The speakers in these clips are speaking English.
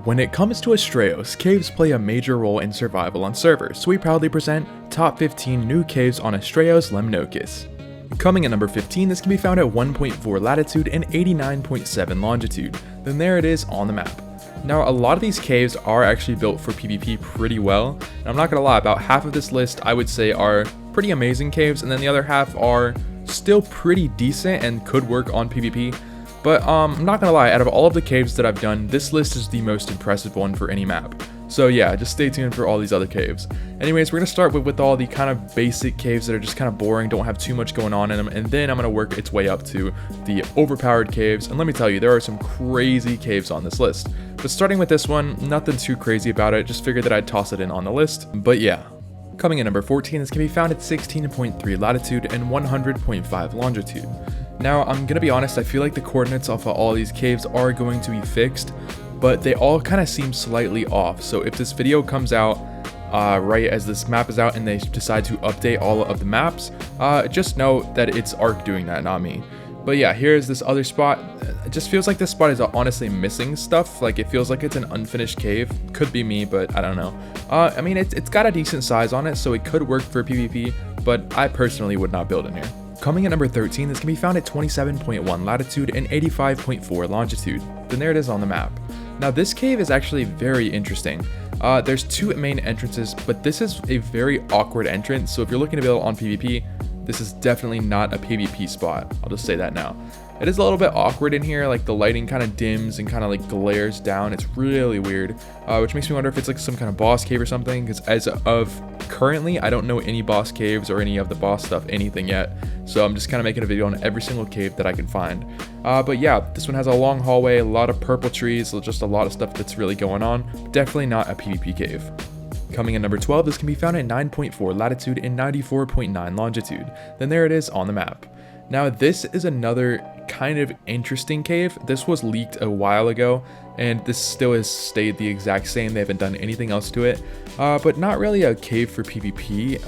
When it comes to ASTRAEOS, caves play a major role in survival on servers, so we proudly present top 15 new caves on ASTRAEOS LEMNOKIS. Coming at number 15, this can be found at 1.4 latitude and 89.7 longitude. Then there it is on the map. Now, a lot of these caves are actually built for PvP pretty well, and I'm not gonna lie, about half of this list I would say are pretty amazing caves, and then the other half are still pretty decent and could work on PvP. But I'm not gonna lie, out of all of the caves that I've done, this list is the most impressive one for any map. So yeah, just stay tuned for all these other caves. Anyways, we're gonna start with all the kind of basic caves that are just kind of boring, don't have too much going on in them, and then I'm gonna work its way up to the overpowered caves. And let me tell you, there are some crazy caves on this list. But starting with this one, nothing too crazy about it, just figured that I'd toss it in on the list. But yeah. Coming in number 14, this can be found at 16.3 latitude and 100.5 longitude. Now, I'm gonna be honest, I feel like the coordinates off of all these caves are going to be fixed, but they all kind of seem slightly off. So if this video comes out right as this map is out and they decide to update all of the maps, just know that it's ARK doing that, not me. But yeah, here's this other spot. It just feels like this spot is honestly missing stuff. Like, it feels like it's an unfinished cave. Could be me, but I don't know. I mean, it's got a decent size on it, so it could work for PvP, but I personally would not build in here. Coming at number 13, this can be found at 27.1 latitude and 85.4 longitude. Then there it is on the map. Now, this cave is actually very interesting. There's two main entrances, but this is a very awkward entrance, so if you're looking to build on PvP, this is definitely not a PvP spot. I'll just say that now. It is a little bit awkward in here, like the lighting kind of dims and kind of like glares down. It's really weird, which makes me wonder if it's like some kind of boss cave or something, because as of currently, I don't know any boss caves or any of the boss stuff, anything yet. So I'm just kind of making a video on every single cave that I can find. But yeah, this one has a long hallway, a lot of purple trees, just a lot of stuff that's really going on. Definitely not a PvP cave. Coming in number 12, this can be found at 9.4 latitude and 94.9 longitude. Then there it is on the map. Now, this is another kind of interesting cave. This was leaked a while ago, and this still has stayed the exact same. They haven't done anything else to it, but not really a cave for PvP.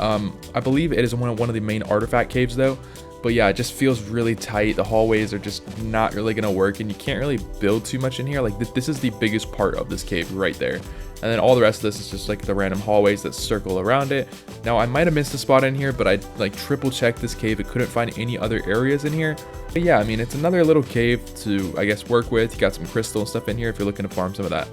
I believe it is one of the main artifact caves though. But yeah, it just feels really tight. The hallways are just not really gonna work, and you can't really build too much in here. Like, this is the biggest part of this cave right there. And then all the rest of this is just like the random hallways that circle around it. Now, I might have missed a spot in here, but I like triple checked this cave. It couldn't find any other areas in here. But yeah, I mean, it's another little cave to, I guess, work with. You got some crystal and stuff in here if you're looking to farm some of that.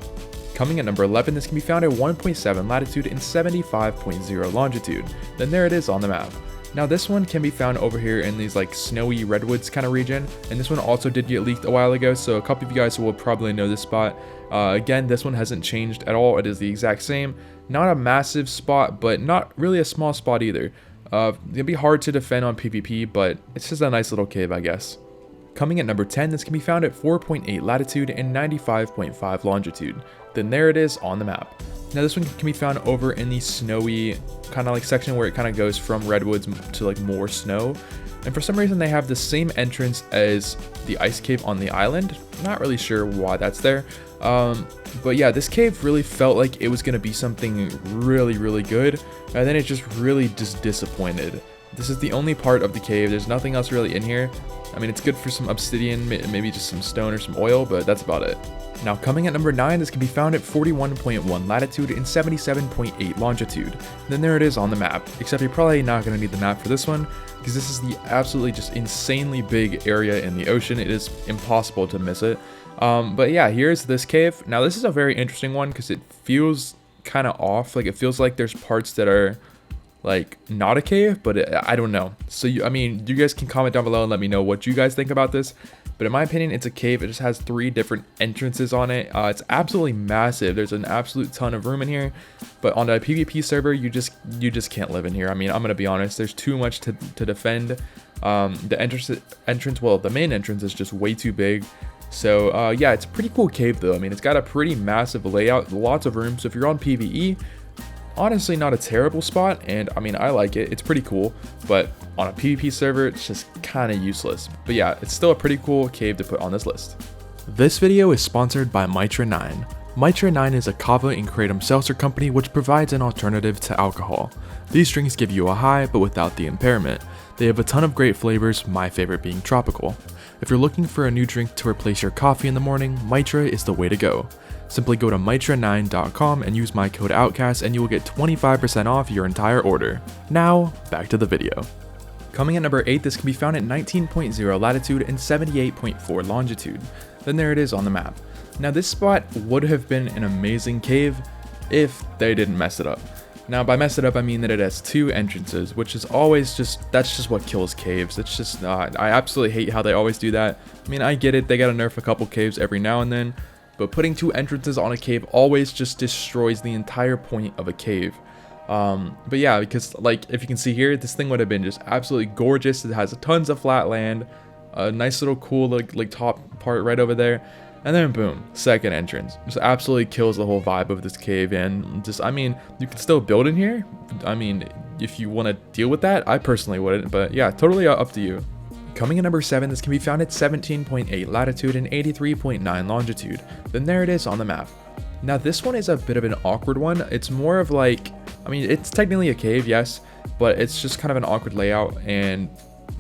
Coming at number 11, this can be found at 1.7 latitude and 75.0 longitude. Then there it is on the map. Now, this one can be found over here in these like snowy redwoods kind of region, and this one also did get leaked a while ago, so a couple of you guys will probably know this spot. Again, this one hasn't changed at all. It is the exact same. Not a massive spot, but not really a small spot either. It'll be hard to defend on PvP, but it's just a nice little cave, I guess. Coming at number 10, this can be found at 4.8 latitude and 95.5 longitude. Then there it is on the map. Now, this one can be found over in the snowy kind of like section where it kind of goes from redwoods to like more snow. And for some reason, they have the same entrance as the ice cave on the island. Not really sure why that's there. But yeah, this cave really felt like it was going to be something really, really good. And then it just really just disappointed. This is the only part of the cave. There's nothing else really in here. I mean, it's good for some obsidian, maybe just some stone or some oil, but that's about it. Now, coming at number 9, this can be found at 41.1 latitude and 77.8 longitude. Then there it is on the map, except you're probably not going to need the map for this one, because this is the absolutely just insanely big area in the ocean. It is impossible to miss it. But yeah, here's this cave. Now, this is a very interesting one because it feels kind of off. Like, it feels like there's parts that are like not a cave, but I don't know. So I mean, you guys can comment down below and let me know what you guys think about this. But in my opinion, it's a cave. It just has 3 different entrances on it. It's absolutely massive. There's an absolute ton of room in here. But on a PvP server, you just can't live in here. I mean, I'm gonna be honest. There's too much to defend. The main entrance is just way too big. So yeah, it's a pretty cool cave though. I mean, it's got a pretty massive layout, lots of room. So if you're on PvE, honestly not a terrible spot, and I mean, I like it. It's pretty cool, but on a PvP server, it's just kind of useless. But yeah, it's still a pretty cool cave to put on this list. This video is sponsored by Mitra 9. Mitra 9 is a kava and kratom seltzer company which provides an alternative to alcohol. These drinks give you a high, but without the impairment. They have a ton of great flavors, my favorite being tropical. If you're looking for a new drink to replace your coffee in the morning, Mitra is the way to go. Simply go to mitra9.com and use my code Outcasts and you will get 25% off your entire order. Now, back to the video. Coming at number 8, this can be found at 19.0 latitude and 78.4 longitude. Then there it is on the map. Now this spot would have been an amazing cave if they didn't mess it up. Now by mess it up I mean that it has 2 entrances, which is always that's just what kills caves. It's just not. I absolutely hate how they always do that. I mean, I get it, they gotta nerf a couple caves every now and then, but putting 2 entrances on a cave always just destroys the entire point of a cave. But yeah, because like if you can see here, this thing would have been just absolutely gorgeous. It has tons of flat land, a nice little cool like top part right over there. And then boom, second entrance. Just absolutely kills the whole vibe of this cave. And just, I mean, you can still build in here. I mean, if you want to deal with that, I personally wouldn't, but yeah, totally up to you. Coming in number 7, this can be found at 17.8 latitude and 83.9 longitude. Then there it is on the map. Now this one is a bit of an awkward one. It's more of like, I mean, it's technically a cave, yes, but it's just kind of an awkward layout and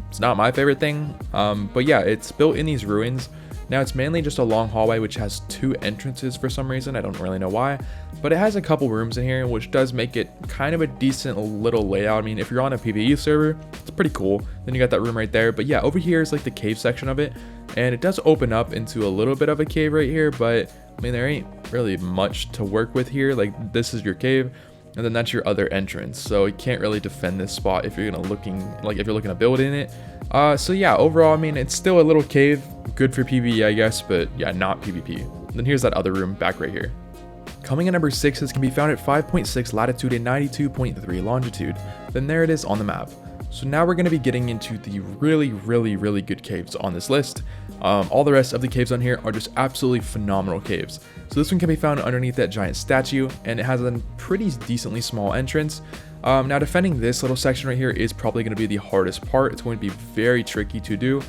it's not my favorite thing. But yeah, it's built in these ruins. Now it's mainly just a long hallway which has 2 entrances for some reason, I don't really know why, but it has a couple rooms in here which does make it kind of a decent little layout. I mean, if you're on a PvE server, it's pretty cool. Then you got that room right there, but yeah, over here is like the cave section of it, and it does open up into a little bit of a cave right here, but I mean, there ain't really much to work with here. Like, this is your cave, and then that's your other entrance, so you can't really defend this spot if you're looking to build in it. So yeah, overall, I mean, it's still a little cave, good for PvE I guess, but yeah, not PvP. Then here's that other room back right here. Coming at number 6, this can be found at 5.6 latitude and 92.3 longitude. Then there it is on the map. So now we're going to be getting into the really good caves on this list. All the rest of the caves on here are just absolutely phenomenal caves. So this one can be found underneath that giant statue, and it has a pretty decently small entrance. Now defending this little section right here is probably going to be the hardest part. It's going to be very tricky to do,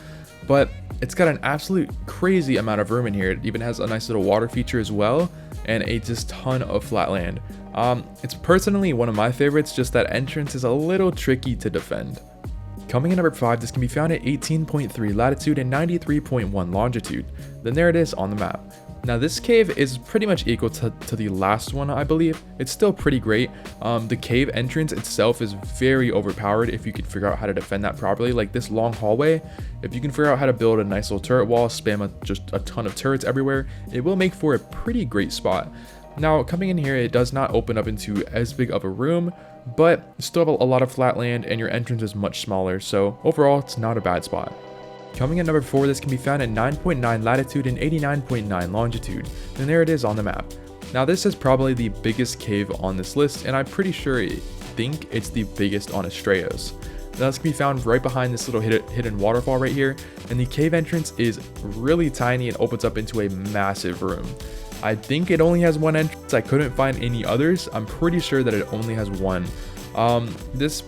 but it's got an absolute crazy amount of room in here. It even has a nice little water feature as well, and a just ton of flat land. It's personally one of my favorites, just that entrance is a little tricky to defend. Coming in number 5, this can be found at 18.3 latitude and 93.1 longitude. Then there it is on the map. Now this cave is pretty much equal to the last one, I believe. It's still pretty great. The cave entrance itself is very overpowered if you can figure out how to defend that properly. Like this long hallway, if you can figure out how to build a nice little turret wall, spam just a ton of turrets everywhere, it will make for a pretty great spot. Now coming in here, it does not open up into as big of a room, but you still have a lot of flat land and your entrance is much smaller, so overall it's not a bad spot. Coming at number 4, this can be found at 9.9 latitude and 89.9 longitude, and there it is on the map. Now this is probably the biggest cave on this list, and I'm pretty sure think it's the biggest on ASTRAEOS. Now this can be found right behind this little hidden waterfall right here, and the cave entrance is really tiny and opens up into a massive room. I think it only has 1 entrance. I couldn't find any others. I'm pretty sure that it only has 1. This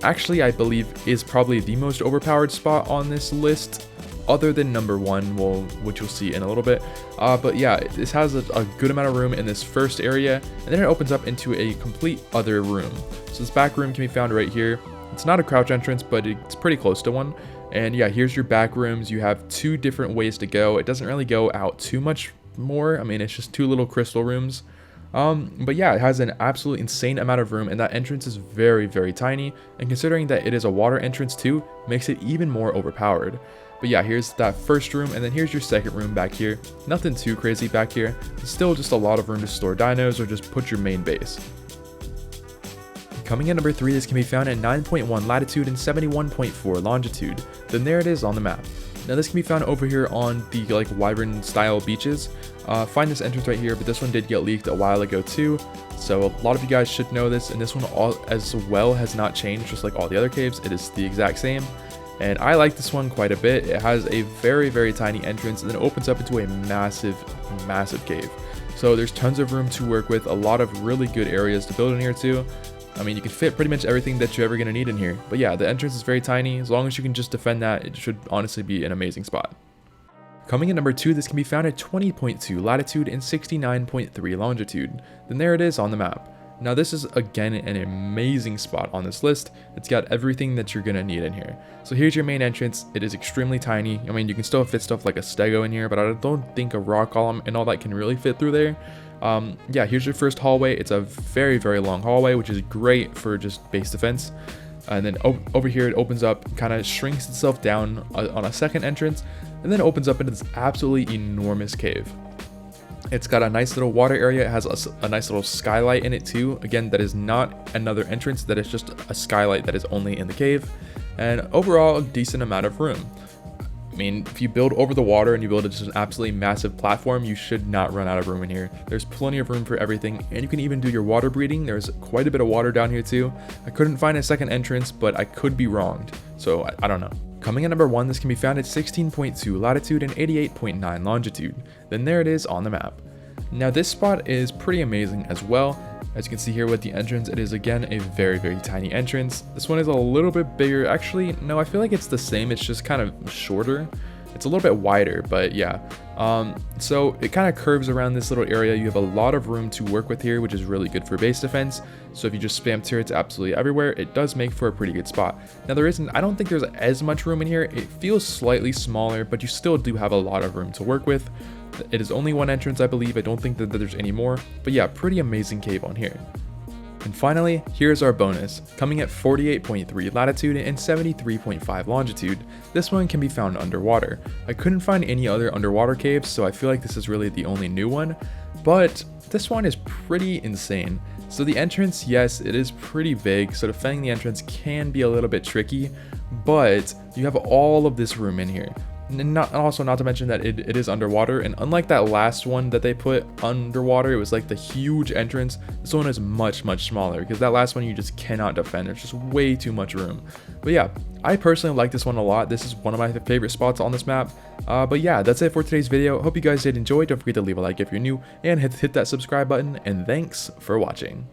actually, I believe, is probably the most overpowered spot on this list, other than number 1, which you'll see in a little bit. But yeah, this has a good amount of room in this first area, and then it opens up into a complete other room. So this back room can be found right here. It's not a crouch entrance, but it's pretty close to one. And yeah, here's your back rooms. You have 2 different ways to go. It doesn't really go out too much more. I mean, it's just 2 little crystal rooms. But yeah, it has an absolute insane amount of room, and that entrance is very tiny, and considering that it is a water entrance too, makes it even more overpowered. But yeah, here's that first room, and then here's your second room back here. Nothing too crazy back here. It's still just a lot of room to store dinos or just put your main base. Coming in number 3, this can be found at 9.1 latitude and 71.4 longitude. Then there it is on the map. Now this can be found over here on the like wyvern style beaches. Find this entrance right here, but this one did get leaked a while ago too, so a lot of you guys should know this, and this one as well has not changed, just like all the other caves. It is the exact same, and I like this one quite a bit. It has a very tiny entrance, and then it opens up into a massive cave. So there's tons of room to work with, a lot of really good areas to build in here too. I mean, you can fit pretty much everything that you're ever going to need in here. But yeah, the entrance is very tiny. As long as you can just defend that, it should honestly be an amazing spot. Coming in number 2, this can be found at 20.2 latitude and 69.3 longitude. Then there it is on the map. Now this is again an amazing spot on this list. It's got everything that you're going to need in here. So here's your main entrance. It is extremely tiny. I mean, you can still fit stuff like a stego in here, but I don't think a rock column and all that can really fit through there. Yeah, here's your first hallway. It's a very, very long hallway, which is great for just base defense. And then over here it opens up, kind of shrinks itself down on a second entrance, and then opens up into this absolutely enormous cave. It's got a nice little water area. It has a nice little skylight in it too. Again, that is not another entrance, that is just a skylight that is only in the cave. And overall, a decent amount of room. I mean, if you build over the water and you build just an absolutely massive platform, you should not run out of room in here. There's plenty of room for everything, and you can even do your water breeding. There's quite a bit of water down here too. I couldn't find a second entrance, but I could be wronged, so I don't know. Coming at number 1, this can be found at 16.2 latitude and 88.9 longitude. Then there it is on the map. Now this spot is pretty amazing as well. As you can see here with the entrance, it is again a very, very tiny entrance. This one is a little bit bigger. Actually, no, I feel like it's the same. It's just kind of shorter. It's a little bit wider, but yeah. So it kind of curves around this little area. You have a lot of room to work with here, which is really good for base defense. So if you just spam turrets absolutely everywhere, it does make for a pretty good spot. Now I don't think there's as much room in here. It feels slightly smaller, but you still do have a lot of room to work with. It is only one entrance, I believe. I don't think that there's any more, but yeah, pretty amazing cave on here. And finally, here's our bonus, coming at 48.3 latitude and 73.5 longitude. This one can be found underwater. I couldn't find any other underwater caves, so I feel like this is really the only new one, but this one is pretty insane. So the entrance, yes, it is pretty big, so defending the entrance can be a little bit tricky, but you have all of this room in here. And not to mention that it is underwater, and unlike that last one that they put underwater, it was like the huge entrance. This one is much, much smaller, because that last one you just cannot defend. There's just way too much room. But yeah, I personally like this one a lot. This is one of my favorite spots on this map. But yeah, that's it for today's video. Hope you guys did enjoy. Don't forget to leave a like if you're new, and hit that subscribe button, and thanks for watching.